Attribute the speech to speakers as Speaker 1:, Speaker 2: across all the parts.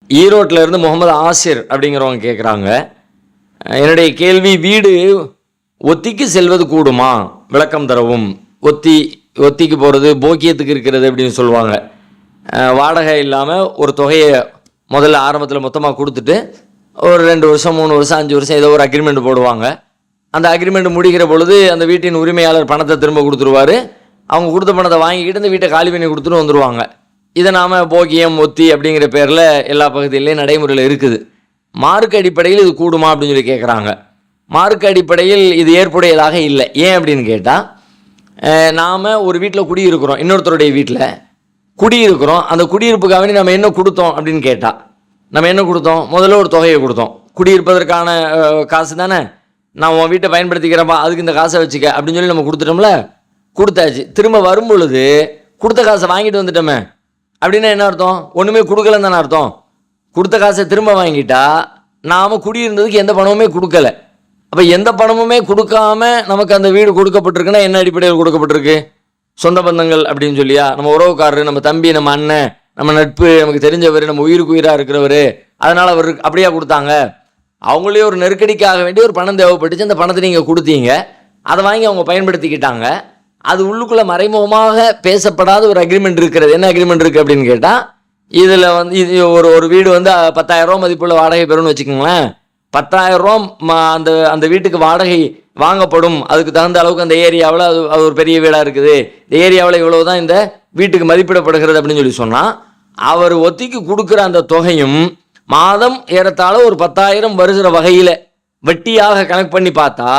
Speaker 1: ஈரோட்டில் இருந்து முகமது ஆசிர் அப்படிங்கிறவங்க கேட்குறாங்க, என்னுடைய கேள்வி, வீடு ஒத்திக்கு செல்வது கூடுமா? விளக்கம் தரவும். ஒத்திக்கு போகிறது போக்கியத்துக்கு இருக்கிறது அப்படின்னு சொல்லுவாங்க. வாடகை இல்லாமல் ஒரு தொகையை முதல்ல ஆரம்பத்தில் மொத்தமாக கொடுத்துட்டு ஒரு 2 வருஷம் 3 வருஷம் 5 வருஷம் ஏதோ ஒரு அக்ரிமெண்ட் போடுவாங்க. அந்த அக்ரிமெண்ட் முடிக்கிற பொழுது அந்த வீட்டின் உரிமையாளர் பணத்தை திரும்ப கொடுத்துருவார். அவங்க கொடுத்த பணத்தை வாங்கிக்கிட்டு இந்த வீட்டை காலி பண்ணி கொடுத்துட்டு வந்துடுவாங்க. இதை நாம் போக்கியம் ஒத்தி அப்படிங்கிற பேரில் எல்லா பகுதியிலையும் நடைமுறையில் இருக்குது. மார்க் அடிப்படையில் இது கூடுமா அப்படின்னு சொல்லி கேட்குறாங்க. மார்க் அடிப்படையில் இது ஏற்புடையதாக இல்லை. ஏன் அப்படின்னு கேட்டால், நாம் ஒரு வீட்டில் குடியிருக்கிறோம், இன்னொருத்தருடைய வீட்டில் குடியிருக்கிறோம். அந்த குடியிருப்புக்காக வேண்டி நம்ம என்ன கொடுத்தோம் அப்படின்னு கேட்டால், நம்ம என்ன கொடுத்தோம்? முதல்ல ஒரு தொகையை கொடுத்தோம். குடியிருப்பதற்கான காசு தானே, நான் உன் வீட்டை பயன்படுத்திக்கிறப்பா, அதுக்கு இந்த காசை வச்சுக்க அப்படின்னு சொல்லி நம்ம கொடுத்துட்டோம்ல. கொடுத்தாச்சு. திரும்ப வரும் பொழுது கொடுத்த காசை வாங்கிட்டு வந்துட்டோமே அப்படின்னா என்ன அர்த்தம்? ஒன்றுமே கொடுக்கலன்னு தானே அர்த்தம். கொடுத்த காசை திரும்ப வாங்கிட்டா நாம் குடியிருந்ததுக்கு எந்த பணமுமே கொடுக்கல. அப்போ எந்த பணமுமே கொடுக்காம நமக்கு அந்த வீடு கொடுக்கப்பட்டிருக்குன்னா என்ன அடிப்படையில் கொடுக்கப்பட்டிருக்கு? சொந்த பந்தங்கள் அப்படின்னு சொல்லியா? நம்ம உறவுக்காரர், நம்ம தம்பி, நம்ம அண்ணன், நம்ம நட்பு, நமக்கு தெரிஞ்சவர், நம்ம உயிருக்கு உயிராக இருக்கிறவர், அதனால் அவர் அப்படியா கொடுத்தாங்க? அவங்களே ஒரு நெருக்கடிக்காக வேண்டி ஒரு பணம் தேவைப்பட்டுச்சு, அந்த பணத்தை நீங்கள் கொடுத்தீங்க, அதை வாங்கி அவங்க பயன்படுத்திக்கிட்டாங்க. அது உள்ளுக்குள்ளே மறைமுகமாக பேசப்படாத ஒரு அக்ரிமெண்ட் இருக்கிறது. என்ன அக்ரிமெண்ட் இருக்குது அப்படின்னு கேட்டால், இதில் இது ஒரு வீடு 10,000 ரூபா மதிப்புள்ள வாடகை பெறும்னு வச்சுக்கோங்களேன். 10,000 ரூபா அந்த வீட்டுக்கு வாடகை வாங்கப்படும். அதுக்கு தகுந்த அளவுக்கு அந்த ஏரியாவில் அது ஒரு பெரிய வீடாக இருக்குது, இந்த ஏரியாவில் இவ்வளோ தான் இந்த வீட்டுக்கு மதிப்பிடப்படுகிறது அப்படின்னு சொல்லி சொன்னால், அவர் ஒத்திக்கு கொடுக்குற அந்த தொகையும் மாதம் ஏறத்தாழ ஒரு 10,000 வருகிற வகையில் வட்டியாக கணக்கு பண்ணி பார்த்தா,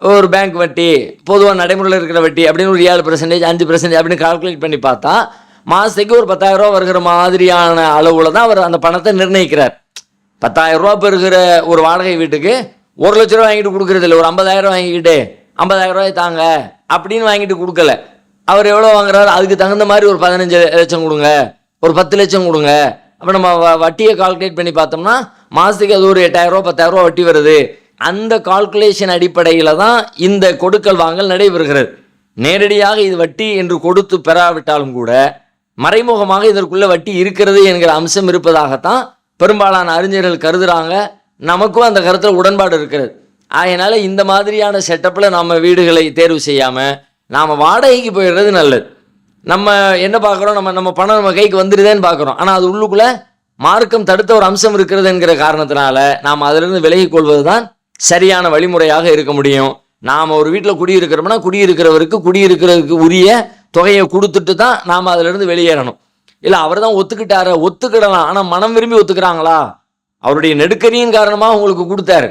Speaker 1: ஒரு பேங்க் வட்டி, பொதுவாக நடைமுறையில் இருக்கிற வட்டி அப்படின்னு ஒரு 7%, 5% அப்படின்னு கால்குலேட் பண்ணி பார்த்தா, மாதத்துக்கு ஒரு 10,000 ரூபா வருகிற மாதிரியான அளவில் தான் அவர் அந்த பணத்தை நிர்ணயிக்கிறார். 10,000 ரூபா பெறுகிற ஒரு வாடகை வீட்டுக்கு 1 லட்ச ரூபா வாங்கிட்டு கொடுக்குறது இல்லை. ஒரு 50,000 வாங்கிக்கிட்டு 50,000 ரூபாய் தாங்க அப்படின்னு வாங்கிட்டு கொடுக்கல. அவர் எவ்வளோ வாங்குறாரு, அதுக்கு தகுந்த மாதிரி ஒரு 15 லட்சம் கொடுங்க, ஒரு 10 லட்சம் கொடுங்க. அப்போ நம்ம வட்டியை கால்குலேட் பண்ணி பார்த்தோம்னா மாதத்துக்கு அது ஒரு 8,000 ரூபா 10,000 ரூபா வட்டி வருது. அந்த கால்குலேஷன் அடிப்படையில் தான் இந்த கொடுக்கல் வாங்கல் நடைபெறுகிறது. நேரடியாக இது வட்டி என்று கொடுத்து பெறாவிட்டாலும் கூட மறைமுகமாக இதற்குள்ள வட்டி இருக்கிறது என்கிற அம்சம் இருப்பதாகத்தான் பெரும்பாலான அறிஞர்கள் கருதுகிறாங்க. நமக்கும் அந்த கருத்தில் உடன்பாடு இருக்கிறது. அதனால் இந்த மாதிரியான செட்டப்பில் நம்ம வீடுகளை தேர்வு செய்யாமல் நாம் வாடகைக்கு போயிடுறது நல்லது. நம்ம என்ன பார்க்குறோம், நம்ம பணம் நம்ம கைக்கு வந்துடுதேன்னு பார்க்குறோம். ஆனால் அது உள்ளுக்குள்ளே மார்க்கம் தடுத்த ஒரு அம்சம் இருக்கிறது என்கிற காரணத்தினால நாம் அதிலிருந்து விலகிக் கொள்வது தான் சரியான வழிமுறையாக இருக்க முடியும். நாம் ஒரு வீட்டில் குடியிருக்கிறோம்னா குடியிருக்கிறவருக்கு குடியிருக்கிறதுக்கு உரிய தொகையை கொடுத்துட்டு தான் நாம் அதிலிருந்து வெளியேறணும். இல்லை அவர் தான் ஒத்துக்கிடலாம், ஆனால் மனம் விரும்பி ஒத்துக்கிறாங்களா? அவருடைய நெருக்கடியின் காரணமாக உங்களுக்கு கொடுத்தாரு.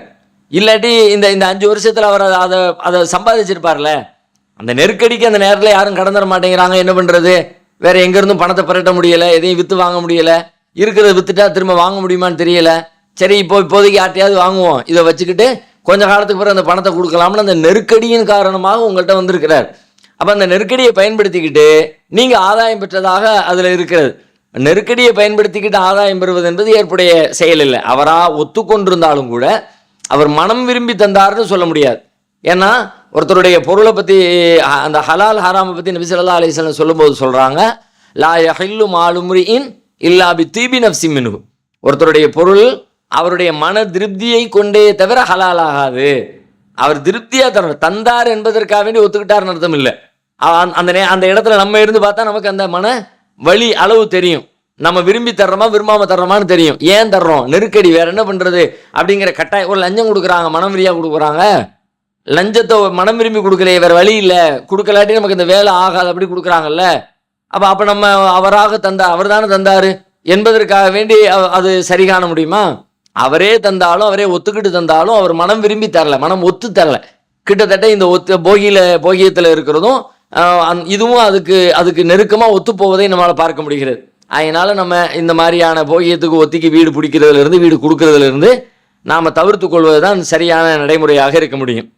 Speaker 1: இல்லாட்டி இந்த 5 வருஷத்தில் அவர் அதை சம்பாதிச்சிருப்பார்ல. அந்த நெருக்கடிக்கு அந்த நேரத்தில் யாரும் கடந்துட மாட்டேங்கிறாங்க. என்ன பண்ணுறது? வேற எங்கேருந்தும் பணத்தை புரட்ட முடியலை, எதையும் விற்று வாங்க முடியலை. இருக்கிறத விற்றுட்டா திரும்ப வாங்க முடியுமான்னு தெரியலை. சரி, இப்போதைக்கு யார்ட்டையாவது வாங்குவோம், இதை வச்சுக்கிட்டு கொஞ்ச காலத்துக்கு பிறகு அந்த பணத்தை கொடுக்கலாம்னு அந்த நெருக்கடியின் காரணமாக உங்கள்கிட்ட வந்திருக்கிறார். அப்போ அந்த நெருக்கடியை பயன்படுத்திக்கிட்டு நீங்கள் ஆதாயம் பெற்றதாக அதில் இருக்கிறது. நெருக்கடியை பயன்படுத்திக்கிட்டு ஆதாயம் பெறுவது என்பது ஏற்புடைய செயல் இல்லை. அவராக ஒத்துக்கொண்டிருந்தாலும் கூட அவர் மனம் விரும்பி தந்தார்னு சொல்ல முடியாது. ஏன்னா ஒருத்தருடைய பொருளை பற்றி, அந்த ஹலால் ஹராமை பற்றி நபி ஸல்லல்லாஹு அலைஹி வஸல்லம் சொல்லும்போது சொல்கிறாங்க, லா யஹில்லு மாலு முரிஇன் இல்லா பி தீபி நஃப்ஸி மின்ஹு. ஒருத்தருடைய பொருள் அவருடைய மன திருப்தியை கொண்டே தவிர ஹலால் ஆகாது. அவர் திருப்தியாக தந்தார் என்பதற்காக வேண்டி ஒத்துக்கிட்டார்னு அர்த்தம் இல்லை. அந்த இடத்துல நம்ம இருந்து பார்த்தா நமக்கு அந்த மன வழி அளவு தெரியும். நம்ம விரும்பி தர்றோமா விரும்பாம தர்றோமான்னு தெரியும். ஏன் தர்றோம்? நெருக்கடி, வேற என்ன பண்றது அப்படிங்கிற கட்டாயம். ஒரு லஞ்சம் கொடுக்குறாங்க, மனம் விரியா கொடுக்குறாங்க. லஞ்சத்தை மனம் விரும்பி கொடுக்கலையே, வேற வழி இல்லை, கொடுக்கலாட்டி நமக்கு இந்த வேலை ஆகாது, அப்படி கொடுக்குறாங்கல்ல. அப்போ நம்ம அவராக அவர் தானே தந்தாரு என்பதற்காக வேண்டி அது சரி காண முடியுமா? அவரே தந்தாலும் அவரே ஒத்துக்கிட்டு தந்தாலும் அவர் மனம் விரும்பி தரல, மனம் ஒத்து தரல. கிட்டத்தட்ட இந்த போகியத்தில் இருக்கிறதும் இதுவும் அதுக்கு நெருக்கமாக ஒத்து போவதை நம்மளால் பார்க்க முடிகிறது. அதனால நம்ம இந்த மாதிரியான போகியத்துக்கு ஒத்திக்கு வீடு பிடிக்கிறதுலேருந்து வீடு கொடுக்கறதுலேருந்து நாம் தவிர்த்து கொள்வது தான் சரியான நடைமுறையாக இருக்க முடியும்.